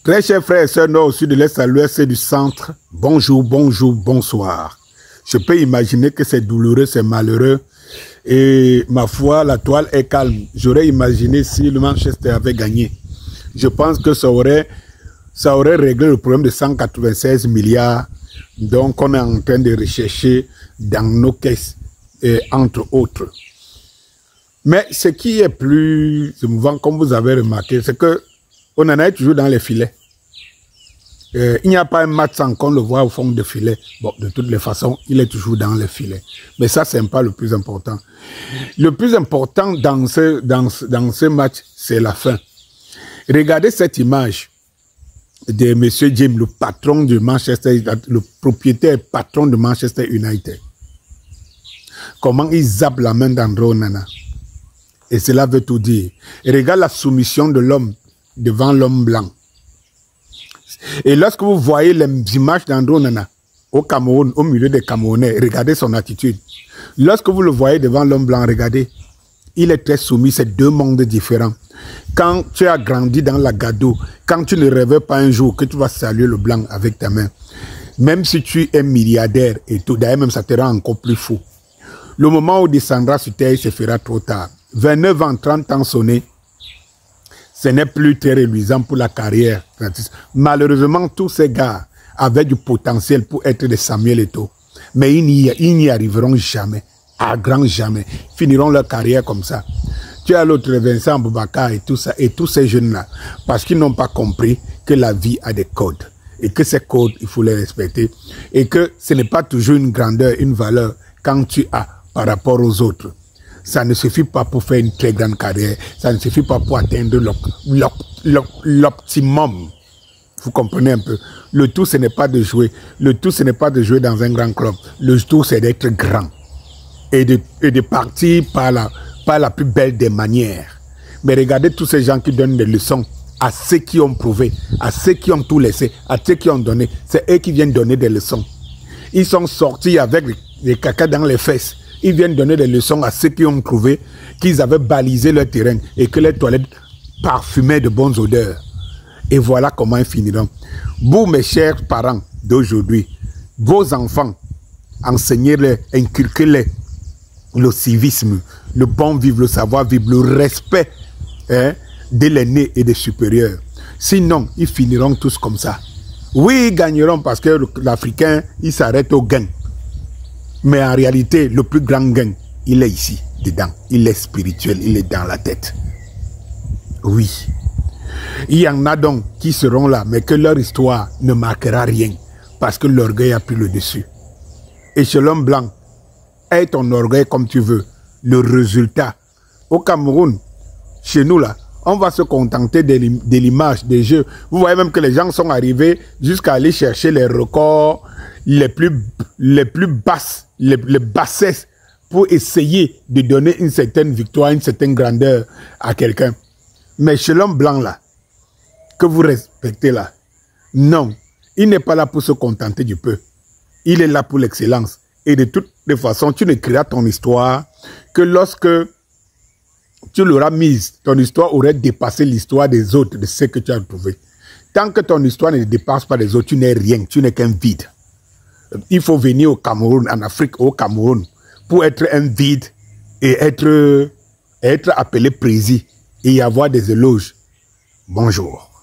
Très chers frères et sœurs, nord au sud, de l'est à l'ouest et du centre, bonjour, bonjour, bonsoir. Je peux imaginer que c'est douloureux, c'est malheureux. Et ma foi, la toile est calme. J'aurais imaginé si le Manchester avait gagné. Je pense que ça aurait réglé le problème de 196 milliards. Donc, on est en train de rechercher dans nos caisses, entre autres. Mais ce qui est plus émouvant, comme vous avez remarqué, c'est que on en est toujours dans les filets. Il n'y a pas un match sans qu'on le voit au fond des filets. Bon, de toutes les façons, il est toujours dans les filets. Mais ça, c'est pas le plus important. Le plus important dans ce match, c'est la fin. Regardez cette image de M. James, le patron de Manchester, le propriétaire patron de Manchester United. Comment il zappe la main d'André Onana. Et cela veut tout dire. Et regarde la soumission de l'homme devant l'homme blanc. Et lorsque vous voyez les images d'André Onana au Cameroun, au milieu des Camerounais, regardez son attitude. Lorsque vous le voyez devant l'homme blanc, regardez, il est très soumis, c'est deux mondes différents. Quand tu as grandi dans la Gado, quand tu ne rêvais pas un jour que tu vas saluer le blanc avec ta main, même si tu es milliardaire et tout, d'ailleurs même ça te rend encore plus fou. Le moment où descendra sur terre, il se fera trop tard. 29 ans, 30 ans sonnés, ce n'est plus très reluisant pour la carrière. Malheureusement, tous ces gars avaient du potentiel pour être des Samuel Eto'o. Mais ils n'y arriveront jamais, à grand jamais. Ils finiront leur carrière comme ça. Tu as l'autre Vincent Boubacar et tout ça, et tous ces jeunes-là, parce qu'ils n'ont pas compris que la vie a des codes. Et que ces codes, il faut les respecter. Et que ce n'est pas toujours une grandeur, une valeur, quand tu as par rapport aux autres. Ça ne suffit pas pour faire une très grande carrière. Ça ne suffit pas pour atteindre l'optimum. Vous comprenez un peu. Le tout, ce n'est pas de jouer. Le tout, ce n'est pas de jouer dans un grand club. Le tout, c'est d'être grand. Et de partir par la plus belle des manières. Mais regardez tous ces gens qui donnent des leçons à ceux qui ont prouvé, à ceux qui ont tout laissé, à ceux qui ont donné. C'est eux qui viennent donner des leçons. Ils sont sortis avec les caca dans les fesses. Ils viennent donner des leçons à ceux qui ont prouvé qu'ils avaient balisé leur terrain et que les toilettes parfumaient de bonnes odeurs. Et voilà comment ils finiront. Vous, mes chers parents d'aujourd'hui, vos enfants, enseignez-les, inculquez-les le civisme, le bon vivre, le savoir-vivre, le respect de l'aîné et des supérieurs. Sinon, ils finiront tous comme ça. Oui, ils gagneront parce que l'Africain, il s'arrête au gain. Mais en réalité, le plus grand gain, il est ici, dedans. Il est spirituel, il est dans la tête. Oui. Il y en a donc qui seront là, mais que leur histoire ne marquera rien. Parce que l'orgueil a pris le dessus. Et chez l'homme blanc, aie ton orgueil comme tu veux. Le résultat, au Cameroun, chez nous là, on va se contenter de l'image des jeux. Vous voyez même que les gens sont arrivés jusqu'à aller chercher les records les plus basses, les bassesses pour essayer de donner une certaine victoire, une certaine grandeur à quelqu'un. Mais chez l'homme blanc là, que vous respectez là, non, il n'est pas là pour se contenter du peu. Il est là pour l'excellence. Et de toutes les façons, tu n'écriras ton histoire que lorsque tu l'auras mise, ton histoire aurait dépassé l'histoire des autres, de ce que tu as trouvé. Tant que ton histoire ne dépasse pas les autres, tu n'es rien, tu n'es qu'un vide. Il faut venir au Cameroun, en Afrique, au Cameroun, pour être un vide et être appelé président et y avoir des éloges. Bonjour.